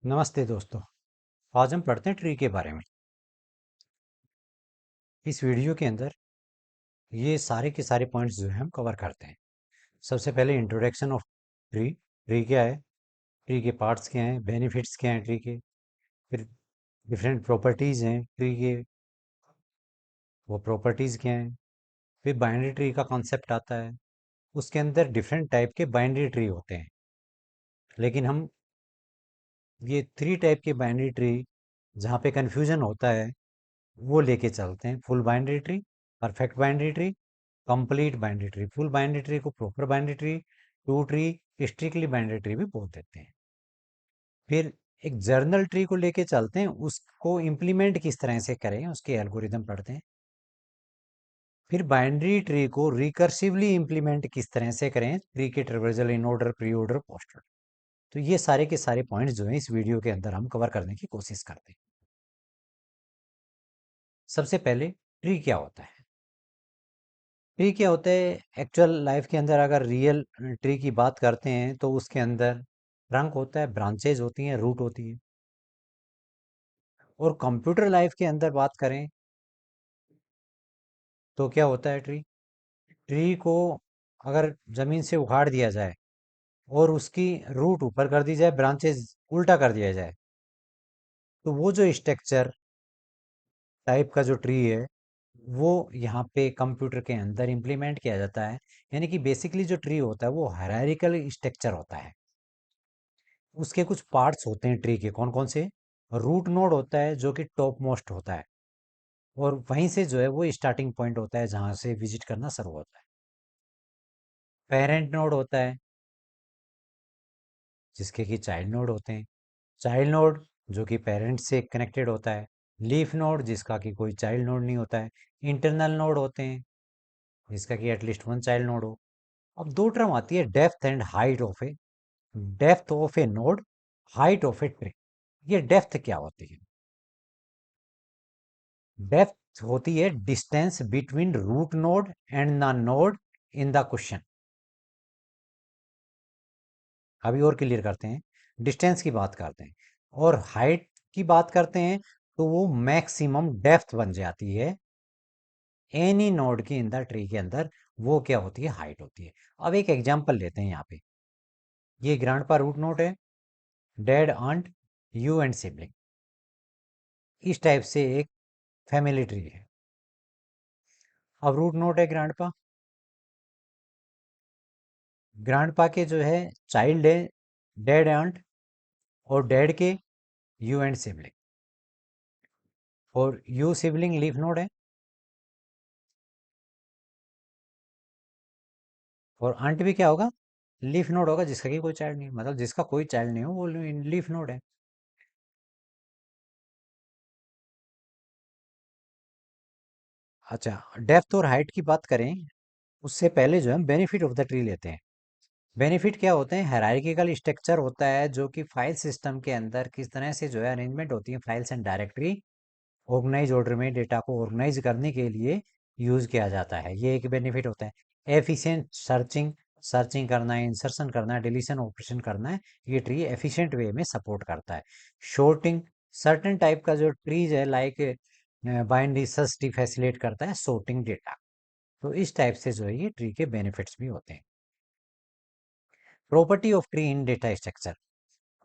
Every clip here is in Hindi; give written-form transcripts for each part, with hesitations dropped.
नमस्ते दोस्तों। आज हम पढ़ते हैं ट्री के बारे में। इस वीडियो के अंदर ये सारे के सारे पॉइंट्स जो हैं हम कवर करते हैं। सबसे पहले इंट्रोडक्शन ऑफ ट्री। ट्री क्या है, ट्री के पार्ट्स क्या हैं, बेनिफिट्स क्या हैं ट्री के, फिर डिफरेंट प्रॉपर्टीज़ हैं ट्री के, वो प्रॉपर्टीज़ क्या हैं, फिर बाइनरी ट्री का कॉन्सेप्ट आता है। उसके अंदर डिफरेंट टाइप के बाइनरी ट्री होते हैं, लेकिन हम ये 3 टाइप के बाइनरी ट्री जहाँ पे कन्फ्यूजन होता है वो लेके चलते हैं। Full binary tree, perfect binary tree, complete binary tree. Full binary tree को proper binary tree, two tree, strictly binary tree भी बोल देते हैं। फिर एक जर्नल ट्री को लेके चलते हैं, उसको इम्प्लीमेंट किस तरह से करें उसके एल्गोरिदम पढ़ते हैं। फिर बाइनरी ट्री को रिकर्सिवली इम्प्लीमेंट किस तरह से करें, ट्री के traversal, in order, pre order, post order. तो ये सारे के सारे पॉइंट्स जो हैं इस वीडियो के अंदर हम कवर करने की कोशिश करते हैं। सबसे पहले ट्री क्या होता है। ट्री क्या होता है एक्चुअल लाइफ के अंदर, अगर रियल ट्री की बात करते हैं तो उसके अंदर ट्रंक होता है, ब्रांचेज होती हैं, रूट होती है। और कंप्यूटर लाइफ के अंदर बात करें तो क्या होता है ट्री। ट्री को अगर जमीन से उखाड़ दिया जाए और उसकी रूट ऊपर कर दी जाए, ब्रांचेज उल्टा कर दिया जाए, तो वो जो स्ट्रक्चर टाइप का जो ट्री है वो यहाँ पे कंप्यूटर के अंदर इम्प्लीमेंट किया जाता है। यानी कि बेसिकली जो ट्री होता है वो हायरार्किकल स्ट्रक्चर होता है। उसके कुछ पार्ट्स होते हैं ट्री के, कौन कौन से। रूट नोड होता है जो कि टॉप मोस्ट होता है, और वहीं से जो है वो स्टार्टिंग पॉइंट होता है जहां से विजिट करना शुरू होता है। पेरेंट नोड होता है जिसके कि चाइल्ड नोड होते हैं। चाइल्ड नोड जो कि पेरेंट से कनेक्टेड होता है। लीफ नोड जिसका कि कोई चाइल्ड नोड नहीं होता है। इंटरनल नोड होते हैं जिसका कि एटलीस्ट वन चाइल्ड नोड हो। अब दो टर्म आती है, depth and height of a, depth of a node, height of a tree. ये डेप्थ क्या होती है। डेप्थ होती है distance between root node and the node in the question. अभी और क्लियर करते हैं। डिस्टेंस की बात करते हैं और हाइट की बात करते हैं, तो वो मैक्सिमम डेप्थ बन जाती है एनी नोड की इन द ट्री के अंदर। वो क्या होती है, हाइट होती है। अब एक एग्जांपल लेते हैं यहाँ पे। ये ग्रांडपा रूट नोड है, dad, aunt, you and sibling, इस टाइप से एक फैमिली ट्री है। अब रूट नोड है ग्रांडपा, ग्रांडपा के जो है चाइल्ड है डैड, आंट, और डैड के यू एंड सिबलिंग, और यू सिबलिंग लीफ नोड है। और आंट भी क्या होगा, लीफ नोड होगा, जिसका कि कोई चाइल्ड नहीं, मतलब जिसका कोई चाइल्ड नहीं हो वो लीफ नोड है। अच्छा, डेप्थ और हाइट की बात करें उससे पहले जो है बेनिफिट ऑफ द ट्री लेते हैं। बेनिफिट क्या होते हैं, हायरार्किकल स्ट्रक्चर होता है जो कि फाइल सिस्टम के अंदर किस तरह से जो है अरेंजमेंट होती है, files and directory organise order में डेटा को ऑर्गेनाइज करने के लिए यूज किया जाता है। ये एक बेनिफिट होता है। एफिशिएंट सर्चिंग, सर्चिंग करना है, इंसर्शन करना है, डिलीशन ऑपरेशन करना है, ये ट्री एफिशिएंट वे में सपोर्ट करता है। शॉर्टिंग, सर्टेन टाइप का जो ट्रीज है like binary search tree facilitate करता है sorting डेटा। तो इस टाइप से जो है ये ट्री के बेनिफिट्स भी होते हैं। Property of tree in data structure.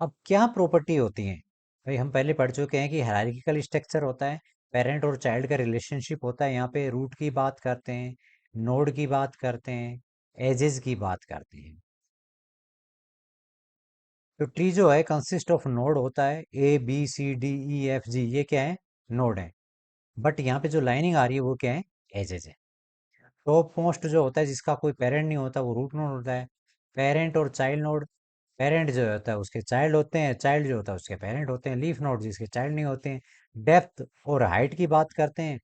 अब क्या प्रॉपर्टी होती है भाई, हम पहले पढ़ चुके हैं कि हायरार्किकल स्ट्रक्चर होता है, पेरेंट और चाइल्ड का रिलेशनशिप होता है। यहाँ पे रूट की बात करते हैं, नोड की बात करते हैं, एजेस की बात करते हैं। तो ट्री जो है कंसिस्ट ऑफ नोड होता है, A B C D E F G, ये क्या है, नोड है। बट यहाँ पे जो लाइनिंग आ रही है वो क्या है, एजेस है। टॉप मोस्ट जो होता है जिसका कोई पेरेंट नहीं होता वो रूट नोड होता है। पेरेंट और चाइल्ड नोड, पेरेंट जो होता है उसके चाइल्ड होते हैं, चाइल्ड जो होता है उसके पेरेंट होते हैं। लीफ नोड जिसके चाइल्ड नहीं होते हैं। डेप्थ और हाइट की बात करते हैं,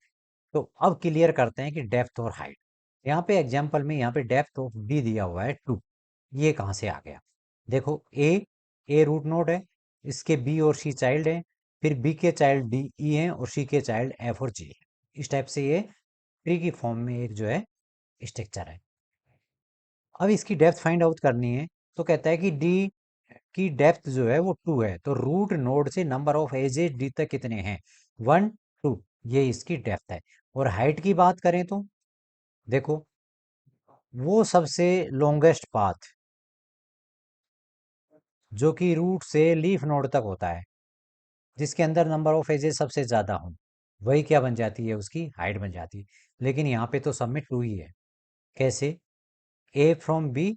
तो अब क्लियर करते हैं कि डेप्थ और हाइट। यहाँ पे एग्जांपल में यहाँ पे डेप्थ ऑफ बी दिया हुआ है 2। ये कहाँ से आ गया, देखो ए रूट नोड है, इसके बी और सी चाइल्ड है, फिर बी के चाइल्ड डी ई है और सी के चाइल्ड एफ और जी है। इस टाइप से ये ट्री की फॉर्म में एक जो है स्ट्रक्चर है। अब इसकी डेप्थ फाइंड आउट करनी है, तो कहता है कि डी की डेप्थ जो है वो 2 है, तो रूट नोड से नंबर ऑफ एजेस डी तक कितने हैं? 1 2, ये इसकी डेप्थ है। और हाइट की बात करें तो देखो, वो सबसे लॉन्गेस्ट पाथ जो कि रूट से लीफ नोड तक होता है, जिसके अंदर नंबर ऑफ एजेस सबसे ज्यादा हो, वही क्या बन जाती है? उसकी हाइट बन जाती है। लेकिन यहाँ पे तो सब में 2 ही है। कैसे? A from B,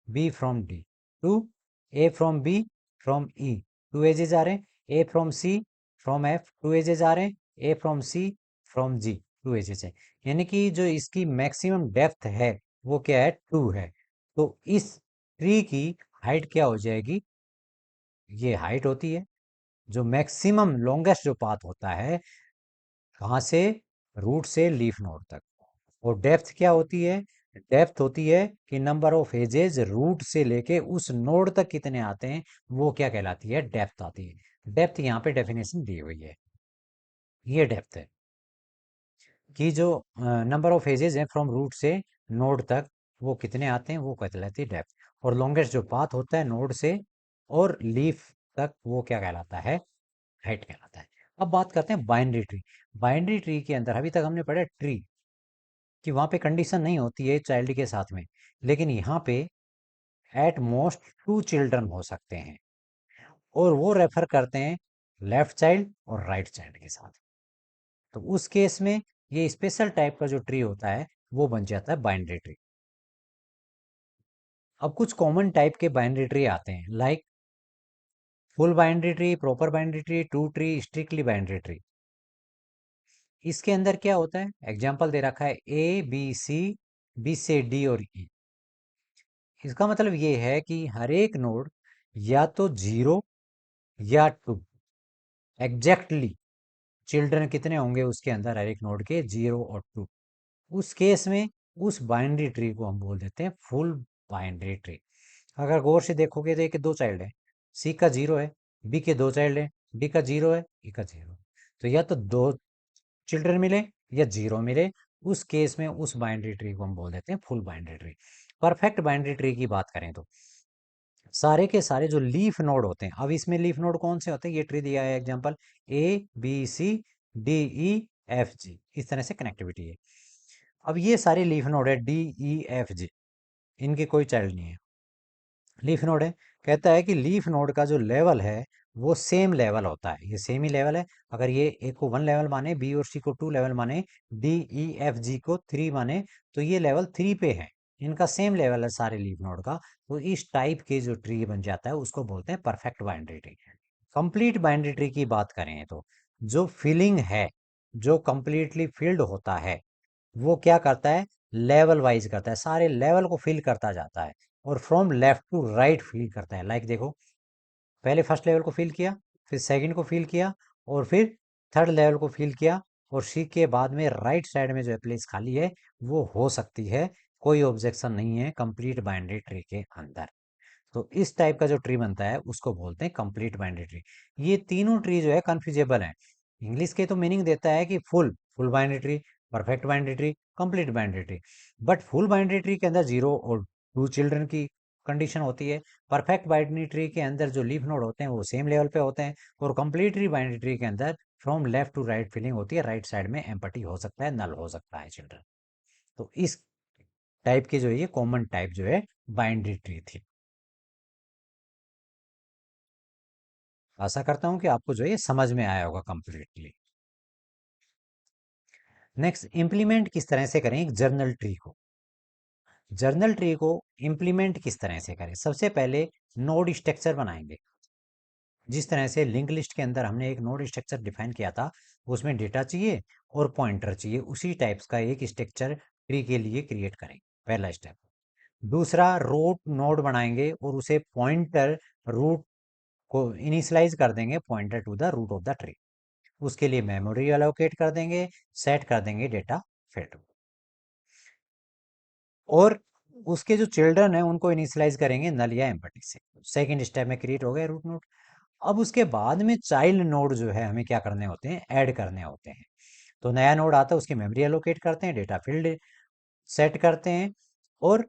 B from D, two, A from B from E, 2 edges आ रहे हैं, A from C from F, 2 edges आ रहे हैं, A from C from G, 2 edges है। यानी कि जो इसकी मैक्सिमम डेप्थ है वो क्या है? 2 है। तो इस ट्री की हाइट क्या हो जाएगी? ये हाइट होती है जो मैक्सिमम लॉन्गेस्ट जो पाथ होता है, कहाँ से? रूट से लीफ नोड तक। और डेप्थ क्या होती है? डेप्थ होती है कि नंबर ऑफ एजेस रूट से लेके उस नोड तक कितने आते हैं, वो क्या कहलाती है? डेप्थ आती है। डेप्थ यहाँ पे डेफिनेशन दी हुई है, ये डेप्थ है कि जो नंबर ऑफ एजेस हैं फ्रॉम रूट से नोड तक, वो कितने आते हैं, वो कहलाती है डेप्थ। और लॉन्गेस्ट जो पाथ होता है नोड से और लीफ तक, वो क्या कहलाता है? हाइट कहलाता है। अब बात करते हैं बाइनरी ट्री। बाइनरी ट्री के अंदर अभी तक हमने पढ़ा ट्री कि वहां पे कंडीशन नहीं होती है चाइल्ड के साथ में, लेकिन यहाँ पे एट मोस्ट 2 चिल्ड्रन हो सकते हैं, और वो रेफर करते हैं लेफ्ट चाइल्ड और राइट चाइल्ड के साथ। तो उस केस में ये स्पेशल टाइप का जो ट्री होता है वो बन जाता है बाइनरी ट्री। अब कुछ कॉमन टाइप के बाइनरी ट्री आते हैं, like full binary tree, proper binary tree, two tree, strictly binary tree. इसके अंदर क्या होता है? एग्जाम्पल दे रखा है ए बी सी, बी से डी और ई। इसका मतलब ये है कि हर एक नोड या तो 0 या 2, एग्जैक्टली चिल्ड्रन कितने होंगे उसके अंदर? हर एक नोड के 0 और 2। उस केस में उस बाइनरी ट्री को हम बोल देते हैं फुल बाइनरी ट्री। अगर गौर से देखोगे तो ए के 2 चाइल्ड है, सी का 0 है, बी के 2 चाइल्ड है, डी का 0 है, ई का 0। तो या तो 2 चिल्ड्रन मिले या 0 मिले, उस केस में उस बाइनरी ट्री को हम बोल देते हैं full binary tree. Perfect binary tree की बात करें तो सारे के सारे जो लीफ नोड होते हैं, अब इसमें लीफ नोड कौन से होते हैं? ये ट्री दिया है example, A B C D E F G, इस तरह से कनेक्टिविटी है। अब ये सारे लीफ नोड है डी ई एफ जी, इनके कोई चाइल्ड नहीं है, लीफ नोड है। कहता है कि लीफ नोड का जो लेवल है वो सेम लेवल होता है, ये सेम ही लेवल है। अगर ये ए को 1 लेवल माने, बी और सी को 2 लेवल माने, डी ई एफ जी को 3 माने, तो ये लेवल 3 पे है। इनका सेम लेवल है सारे लीफ नोड का। तो इस टाइप के जो ट्री बन जाता है उसको बोलते हैं perfect binary tree. Complete binary tree की बात करें तो जो फिलिंग है, जो कंप्लीटली फिल्ड होता है, वो क्या करता है? लेवल वाइज करता है, सारे लेवल को फिल करता जाता है, और from left to right fill करता है। लाइक देखो, पहले फर्स्ट लेवल को फिल किया, फिर सेकंड को फिल किया, और फिर थर्ड लेवल को फिल किया, और सी के बाद में राइट साइड में जो प्लेस खाली है वो हो सकती है, कोई ऑब्जेक्शन नहीं है कंप्लीट बाइनरी ट्री के अंदर। तो इस टाइप का जो ट्री बनता है उसको बोलते हैं कंप्लीट बाइनरी ट्री। ये तीनों ट्री जो है कंफ्यूजेबल है। इंग्लिश के तो मीनिंग देता है कि full full binary tree, perfect binary tree, complete binary tree. But full binary tree के अंदर 0 और 2 चिल्ड्रन की कंडीशन होती है। परफेक्ट बाइनरी ट्री के अंदर जो लीफ नोड होते हैं वो सेम लेवल पे होते हैं। और कंप्लीट ट्री बाइनरी ट्री के अंदर from left to right filling होती है, राइट साइड में एम्पटी हो सकता है, नल हो सकता है चिल्ड्रन। तो इस टाइप की जो है ये कॉमन टाइप जो है बाइनरी ट्री थी। आशा करता हूँ कि आपको जो है ये समझ में आया होगा कंप्लीटली। नेक्स्ट, इंप्लीमेंट किस तरह से करें एक जर्नल ट्री को? जर्नल ट्री को इंप्लीमेंट किस तरह से करें? सबसे पहले नोड स्ट्रक्चर बनाएंगे। जिस तरह से लिंक लिस्ट के अंदर हमने एक नोड स्ट्रक्चर डिफाइन किया था, उसमें डेटा चाहिए और पॉइंटर चाहिए, उसी टाइप्स का एक स्ट्रक्चर ट्री के लिए क्रिएट करें, पहला स्टेप। दूसरा, रूट नोड बनाएंगे और उसे पॉइंटर रूट को इनिशियलाइज कर देंगे, pointer to the root of the tree. उसके लिए मेमोरी अलोकेट कर देंगे, सेट कर देंगे डेटा फील्ड, और उसके जो चिल्ड्रन है उनको इनिशियलाइज करेंगे नल या एम्पटी से। सेकंड स्टेप में क्रिएट हो गया रूट नोड। अब उसके बाद में चाइल्ड नोड जो है हमें क्या करने होते हैं? ऐड करने होते हैं। तो नया नोड आता है, उसकी मेमोरी एलोकेट करते हैं, डेटा फील्ड सेट करते हैं, और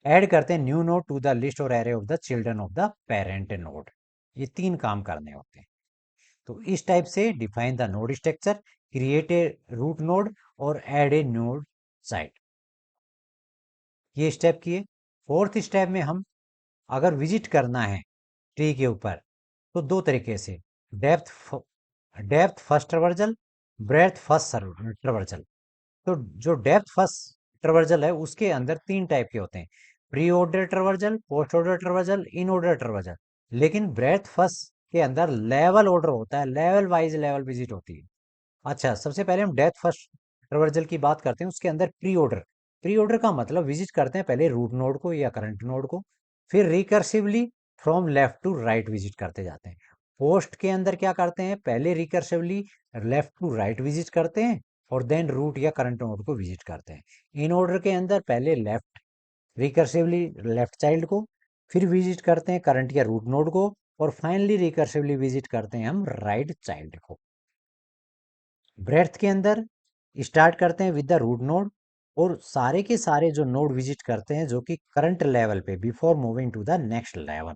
ऐड करते हैं new node to the list और array of the children of the parent node. ये 3 काम करने होते हैं। तो इस टाइप से define the node structure, create a root node और ऐड ए नोड साइट। ये स्टेप किए। फोर्थ स्टेप में हम अगर विजिट करना है ट्री के ऊपर तो 2 तरीके से, depth depth first traversal, breadth first traversal. तो जो डेप्थ फर्स्ट ट्रवर्जल है उसके अंदर 3 टाइप के होते हैं, pre order traversal, post order traversal, in order traversal. लेकिन ब्रेथ फर्स्ट के अंदर लेवल ऑर्डर होता है, लेवल वाइज लेवल विजिट होती है। अच्छा, सबसे पहले हम डेप्थ फर्स्ट ट्रवर्जल की बात करते हैं। उसके अंदर प्री ऑर्डर, प्री ऑर्डर का मतलब विजिट करते हैं पहले रूट नोड को या करंट नोड को, फिर recursively from left to right visit करते जाते हैं। पोस्ट के अंदर क्या करते हैं, पहले recursively left to right visit करते हैं और देन रूट या करंट नोड को विजिट करते हैं। इन ऑर्डर के अंदर पहले लेफ्ट रिकर्सिवली लेफ्ट चाइल्ड को, फिर विजिट करते हैं करंट या रूट नोड को, और फाइनली रिकर्सिवली विजिट करते हैं हम राइट चाइल्ड को। ब्रेथ के अंदर स्टार्ट करते हैं विद द रूट नोड और सारे के सारे जो नोड विजिट करते हैं जो कि करंट लेवल पे, before moving to the next level.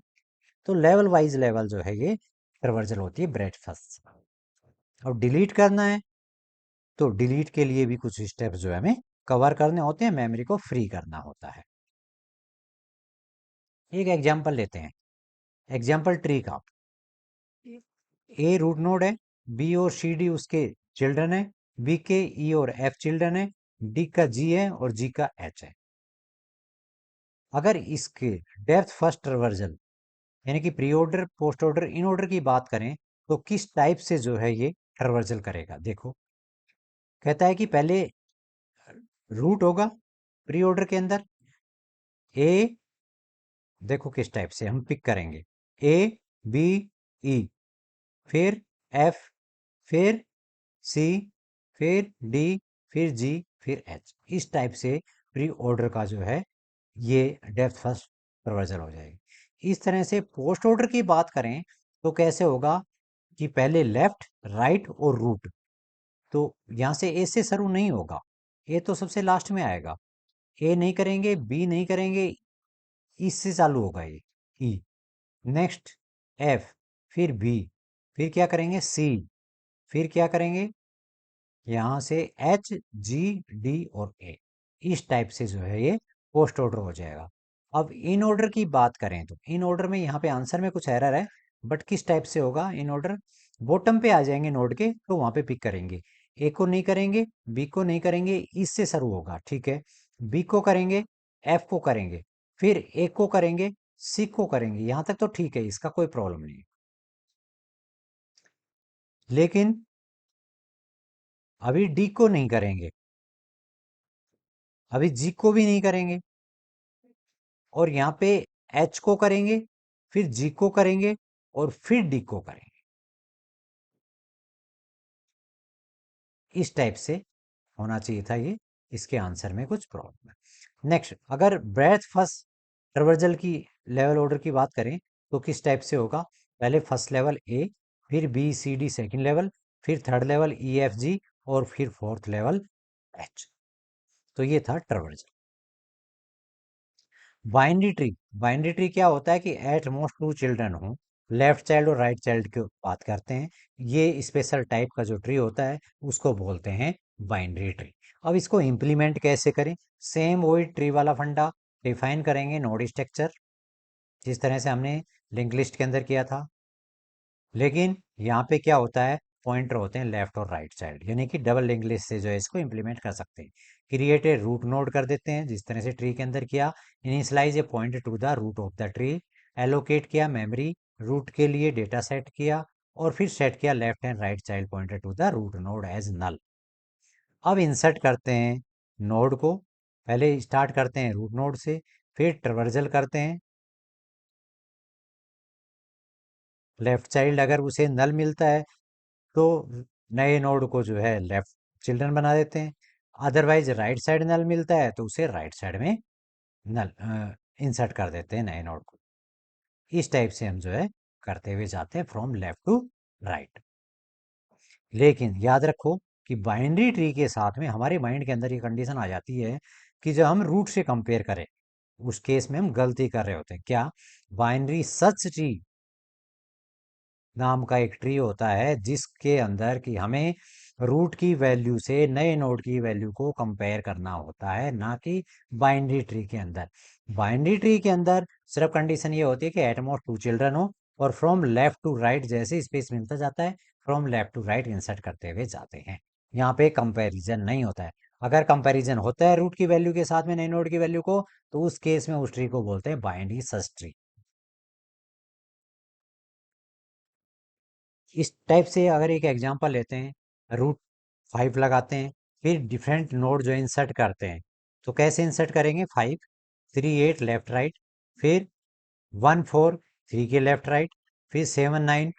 तो लेवल वाइज लेवल जो है ये ट्रवर्जल होती है ब्रेथ फर्स्ट। और डिलीट करना है तो डिलीट के लिए भी कुछ स्टेप्स जो है हमें कवर करने होते हैं, मेमोरी को फ्री करना होता है। एक एग्जांपल लेते हैं, एग्जांपल ट्री का। ए रूट नोड है, बी और सी डी उसके चिल्ड्रन है, बी के ई और एफ चिल्ड्रन है, डी का जी है और जी का एच है। अगर इसके डेप्थ फर्स्ट ट्रवर्जल यानी कि pre order, post order, in order की बात करें तो किस टाइप से जो है ये ट्रवर्जल करेगा, देखो। कहता है कि पहले रूट होगा प्री ऑर्डर के अंदर, ए, देखो किस टाइप से हम पिक करेंगे, ए बी ई, फिर एफ, फिर सी, फिर डी, फिर जी, फिर एच। इस टाइप से प्री ऑर्डर का जो है ये डेप्थ फर्स्ट ट्रवर्जल हो जाएगी। इस तरह से पोस्ट ऑर्डर की बात करें तो कैसे होगा कि पहले लेफ्ट, राइट और रूट। तो यहां से ए से शुरू नहीं होगा, ए तो सबसे लास्ट में आएगा। ए नहीं करेंगे, बी नहीं करेंगे, इससे चालू होगा ये, ई, नेक्स्ट एफ, फिर बी, फिर क्या करेंगे सी, फिर क्या करेंगे यहां से एच, जी, डी और ए। इस टाइप से जो है ये पोस्ट ऑर्डर हो जाएगा। अब इन ऑर्डर की बात करें तो इन ऑर्डर में यहाँ पे आंसर में कुछ एरर है, बट किस टाइप से होगा इन ऑर्डर, बॉटम पे आ जाएंगे नोड के तो वहां पे पिक करेंगे। ए को नहीं करेंगे, बी को नहीं करेंगे, इससे शुरू होगा, ठीक है। बी को करेंगे, एफ को करेंगे, फिर ए को करेंगे, सी को करेंगे। यहां तक तो ठीक है, इसका कोई प्रॉब्लम नहीं। लेकिन अभी डी को नहीं करेंगे, अभी जी को भी नहीं करेंगे, और यहाँ पे एच को करेंगे, फिर जी को करेंगे और फिर डी को करेंगे। इस टाइप से होना चाहिए था ये, इसके आंसर में कुछ प्रॉब्लम है। नेक्स्ट, अगर ब्रेथ फर्स्ट ट्रवर्जल की लेवल ऑर्डर की बात करें तो किस टाइप से होगा, पहले फर्स्ट लेवल ए, फिर B C D second level, फिर third level E F G और फिर फोर्थ लेवल एच। तो ये था traversal. Binary tree, binary tree क्या होता है कि एट मोस्ट टू चिल्ड्रन हो, लेफ्ट चाइल्ड और राइट चाइल्ड की बात करते हैं। ये स्पेशल टाइप का जो ट्री होता है उसको बोलते हैं बाइनरी ट्री। अब इसको इम्प्लीमेंट कैसे करें, सेम वही ट्री वाला फंडा, डिफाइन करेंगे नोड स्ट्रक्चर जिस तरह से हमने लिंक लिस्ट के अंदर किया था। लेकिन यहाँ पे क्या होता है, पॉइंटर होते हैं लेफ्ट और राइट साइड, यानी कि डबल लिंक लिस्ट से जो है इसको इंप्लीमेंट कर सकते हैं। क्रिएट ए रूट नोड कर देते हैं जिस तरह से ट्री के अंदर किया, initialise a point to the root of the tree, allocate किया मेमोरी, रूट के लिए डेटा सेट किया, और फिर सेट किया left and right child pointer to the root node as null. अब इंसर्ट करते हैं नोड को, पहले स्टार्ट करते हैं रूट नोड से, फिर ट्रवर्जल करते हैं लेफ्ट चाइल्ड, अगर उसे नल मिलता है तो नए नोड को जो है लेफ्ट चिल्ड्रन बना देते हैं, अदरवाइज राइट साइड नल मिलता है तो उसे राइट साइड में नल इंसर्ट कर देते हैं नए नोड को। इस टाइप से हम जो है करते हुए जाते हैं फ्रॉम लेफ्ट टू राइट। लेकिन याद रखो कि बाइनरी ट्री के साथ में हमारे माइंड के अंदर ये कंडीशन आ जाती है कि जब हम रूट से कंपेयर करें उस केस में हम गलती कर रहे होते हैं। क्या? बाइनरी सर्च ट्री नाम का एक ट्री होता है जिसके अंदर कि हमें रूट की वैल्यू से नए नोड की वैल्यू को कंपेयर करना होता है, ना कि बाइनरी ट्री के अंदर। बाइनरी ट्री के अंदर सिर्फ कंडीशन ये होती है कि एट मोस्ट 2 चिल्ड्रन हो और फ्रॉम लेफ्ट टू राइट जैसे स्पेस मिलता जाता है, from left to right insert करते हुए जाते हैं। यहाँ पे कंपैरिजन नहीं होता है। अगर कंपैरिजन होता है रूट की वैल्यू के साथ में नए नोड की वैल्यू को, तो उस केस में उस ट्री को बोलते हैं बाइनरी सर्च ट्री। इस टाइप से अगर एक एग्जांपल लेते हैं, रूट 5 लगाते हैं, फिर डिफरेंट नोड जो इंसर्ट करते हैं, तो कैसे इंसर्ट करेंगे? 5 3 8 लेफ्ट राइट, फिर 1 4 3 के लेफ्ट राइट, फिर 7 9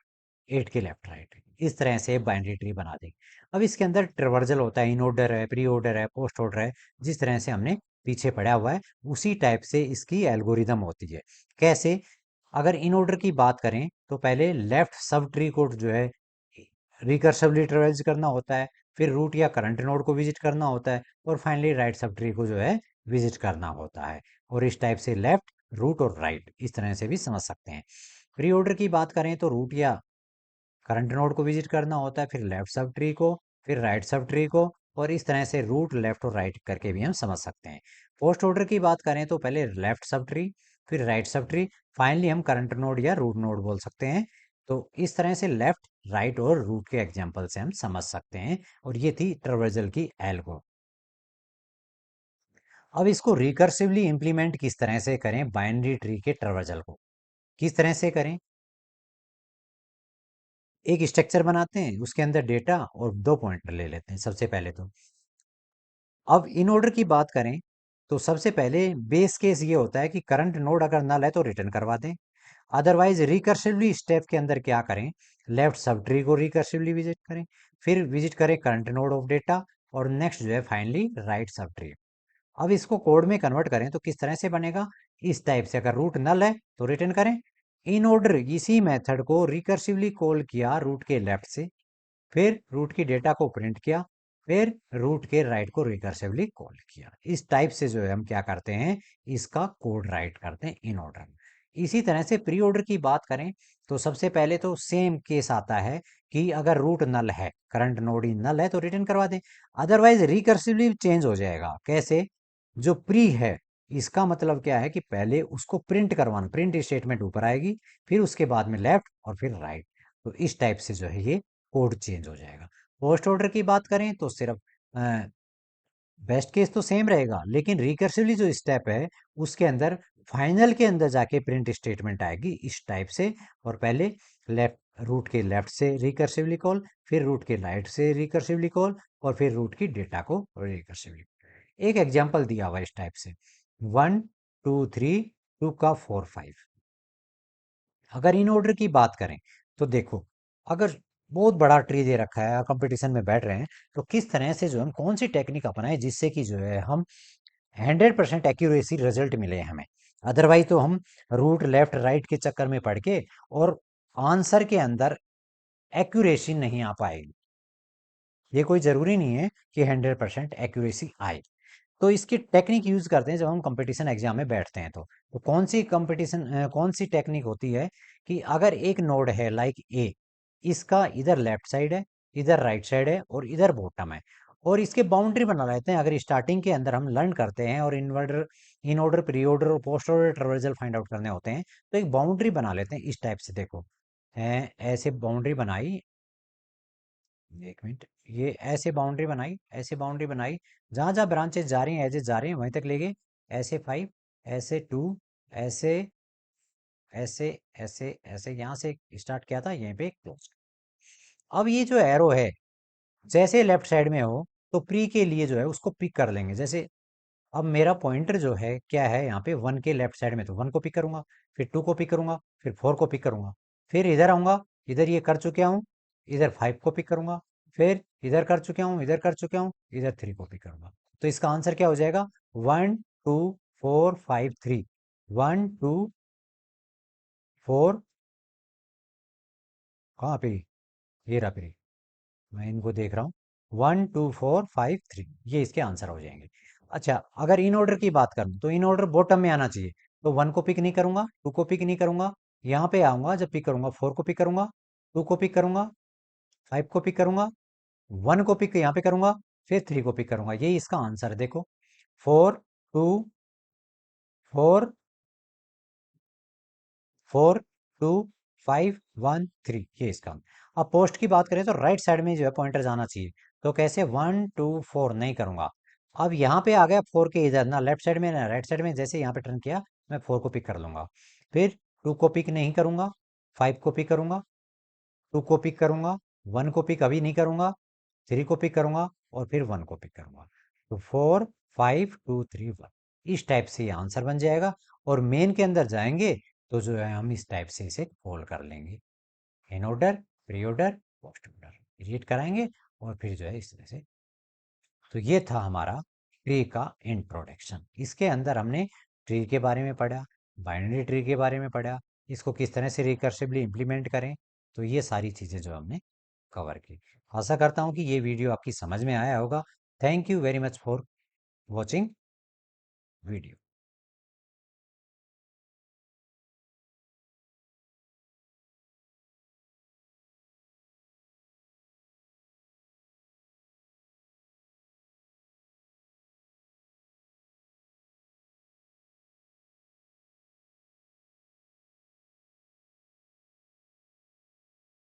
8 के लेफ्ट राइट। इस तरह से बाइनरी ट्री बना देंगे। अब इसके अंदर ट्रिवर्जल होता है, इन ऑर्डर है, प्री ऑर्डर है, पोस्ट ऑर्डर है। जिस तरह से हमने पीछे पढ़ा हुआ है उसी टाइप से इसकी एल्गोरिदम होती है। कैसे? अगर इन ऑर्डर की बात करें तो पहले लेफ्ट सब ट्री को जो है रिकर्सिवली ट्रेवल्स करना होता है, फिर रूट या करंट नोड को विजिट करना होता है, और फाइनली राइट सब ट्री को जो है विजिट करना होता है। और इस टाइप से लेफ्ट, रूट और राइट इस तरह से भी समझ सकते हैं। प्री ऑर्डर की बात करें तो रूट या करंट नोड को विजिट करना होता है, फिर लेफ्ट सब ट्री को, फिर राइट सब ट्री को, और इस तरह से रूट लेफ्ट और राइट करके भी हम समझ सकते हैं। पोस्ट ऑर्डर की बात करें तो पहले लेफ्ट सब ट्री, फिर राइट सब ट्री, फाइनली हम करंट नोड या रूट नोड बोल सकते हैं। तो इस तरह से लेफ्ट, राइट और रूट के एग्जाम्पल से हम समझ सकते हैं। और ये थी ट्रेवर्जल की एल्गो। अब इसको रिकर्सिवली इंप्लीमेंट किस तरह से करें बाइनरी ट्री के ट्रेवर्जल को, किस तरह से करें? एक स्ट्रक्चर बनाते हैं, उसके अंदर डेटा और 2 पॉइंटर ले लेते हैं सबसे पहले तो। अब इन ऑर्डर की बात करें तो सबसे पहले बेस केस ये होता है कि करंट नोड अगर नल है तो रिटर्न करवा दें। अदरवाइज रिकर्सिवली स्टेप के अंदर क्या करें? लेफ्ट सब ट्री को रिकर्सिवली विजिट करें, फिर विजिट करें करंट नोड ऑफ डेटा, और नेक्स्ट जो है फाइनली राइट सब ट्री। अब इसको कोड में कन्वर्ट करें तो किस तरह से बनेगा? इस टाइप से, अगर रूट नल है तो रिटर्न करें। इन ऑर्डर इसी मेथड को रिकर्सिवली कॉल किया रूट के लेफ्ट से, फिर रूट की डेटा को प्रिंट किया, फिर रूट के राइट को रिकर्सिवली कॉल किया। इस टाइप से जो है हम क्या करते हैं, इसका कोड राइट करते हैं इन ऑर्डर। इसी तरह से प्री ऑर्डर की बात करें तो सबसे पहले तो सेम केस आता है कि अगर रूट नल है, करंट नोड ही नल है तो रिटर्न करवा दें। अदरवाइज रिकर्सिवली चेंज हो जाएगा। कैसे? जो प्री है इसका मतलब क्या है कि पहले उसको प्रिंट करवाना, प्रिंट स्टेटमेंट ऊपर आएगी, फिर उसके बाद में लेफ्ट और फिर राइट। तो इस टाइप से जो है ये कोड चेंज हो जाएगा। पोस्ट ऑर्डर की बात करें तो सिर्फ बेस्ट केस तो सेम रहेगा, लेकिन रिकर्सिवली जो स्टेप है उसके अंदर फाइनल के अंदर जाके प्रिंट स्टेटमेंट आएगी इस टाइप से। और पहले लेफ्ट, रूट के लेफ्ट से रिकर्सिवली कॉल, फिर रूट के राइट से रिकर्सिवली कॉल, और फिर रूट की डेटा को रिकर्सिवली। एक एग्जांपल दिया हुआ इस टाइप से, 1 2 3 2 का 4 5। अगर इन ऑर्डर की बात करें तो देखो, अगर बहुत बड़ा ट्री दे रखा है और कंपटीशन में बैठ रहे हैं, तो किस तरह से जो हम कौन सी टेक्निक अपनाएं जिससे कि जो है हम 100% एक्यूरेसी रिजल्ट मिले हमें। अदरवाइज तो हम रूट लेफ्ट राइट के चक्कर में पड़ के और आंसर के अंदर एक्यूरेसी नहीं आ पाएगी। ये कोई जरूरी नहीं है कि 100% एक्यूरेसी आए। तो इसकी टेक्निक यूज करते हैं जब हम कंपटीशन एग्जाम में बैठते हैं तो कौन सी कंपटीशन कौन सी टेक्निक होती है कि अगर एक नोड है लाइक ए, इसका इधर लेफ्ट साइड है, इधर राइट साइड है और इधर बॉटम है, और इसके बाउंड्री बना लेते हैं। अगर स्टार्टिंग के अंदर हम लर्न करते हैं और inverter, in order, pre order और पोस्ट ऑर्डर ट्रेवर्जल फाइंड आउट करने होते हैं, तो एक बाउंड्री बना लेते हैं इस टाइप से। देखो, ऐसे बाउंड्री बनाई, एक मिनट, ये ऐसे बाउंड्री बनाई, ऐसे बाउंड्री बनाई, जहां जहां ब्रांचेस जा रही हैं, एजेस जा रही हैं, वहीं तक ले गए। ऐसे 5, ऐसे 2, ऐसे, ऐसे, ऐसे, ऐसे, यहां से स्टार्ट किया था, यहीं पे क्लोज। अब ये जो एरो है जैसे लेफ्ट साइड में हो तो प्री के लिए जो है उसको पिक कर लेंगे। जैसे अब मेरा पॉइंटर जो है क्या है यहाँ पे 1 के लेफ्ट साइड में, तो 1 को पिक करूंगा, फिर 2 को पिक करूंगा, फिर 4 को पिक करूंगा, फिर इधर आऊंगा, इधर ये कर चुका हूँ, इधर 5 को पिक करूंगा, फिर इधर कर चुका हूँ, इधर कर चुका हूँ, इधर 3 को पिक करूंगा। तो इसका आंसर क्या हो जाएगा? 1 2 4 5 3। 1 2 4, कहाँ पे? ये रहा पे, मैं इनको देख रहा हूँ। 1 2 4 5 3, ये इसके आंसर हो जाएंगे। अच्छा, अगर इन ऑर्डर की बात करूं तो इन ऑर्डर बॉटम में आना चाहिए। तो 1 को पिक नहीं करूंगा, 2 को पिक नहीं करूंगा, यहाँ पे आऊंगा जब पिक करूंगा 4 को पिक करूंगा, 2 को पिक करूंगा, 5 को पिक करूंगा, 1 को पिक यहाँ पे करूंगा, फिर 3 को पिक करूंगा। यही इसका आंसर है, देखो। 4 2 4 4 2 5 1 3, ये इसका। अब पोस्ट की बात करें तो राइट साइड में जो है पॉइंटर जाना चाहिए। तो कैसे, 1 2 4 नहीं करूंगा। अब यहाँ पे आ गया 4 के इधर, ना लेफ्ट साइड में ना राइट साइड में, जैसे यहाँ पे टर्न किया मैं 4 को पिक कर लूंगा। फिर 2 को पिक नहीं करूंगा, 5 को पिक करूंगा, 2 को पिक करूंगा, 1 को पिक अभी नहीं करूंगा, 3 को पिक करूंगा और फिर 1 को पिक करूंगा। तो 4 5 2 3 1, इस टाइप से ये आंसर बन जाएगा। और मेन के अंदर जाएंगे तो जो है हम इस टाइप से इसे फोल्ड कर लेंगे, in order, pre order, post order, read कराएंगे और फिर जो है इस तरह से। तो ये था हमारा ट्री का इंट्रोडक्शन। इसके अंदर हमने ट्री के बारे में पढ़ा, बाइनरी ट्री के बारे में पढ़ा, इसको किस तरह से रिकर्सिवली इम्प्लीमेंट करें। तो ये सारी चीज़ें जो हमने कवर की। आशा करता हूँ कि ये वीडियो आपकी समझ में आया होगा। Thank you very much for watching video.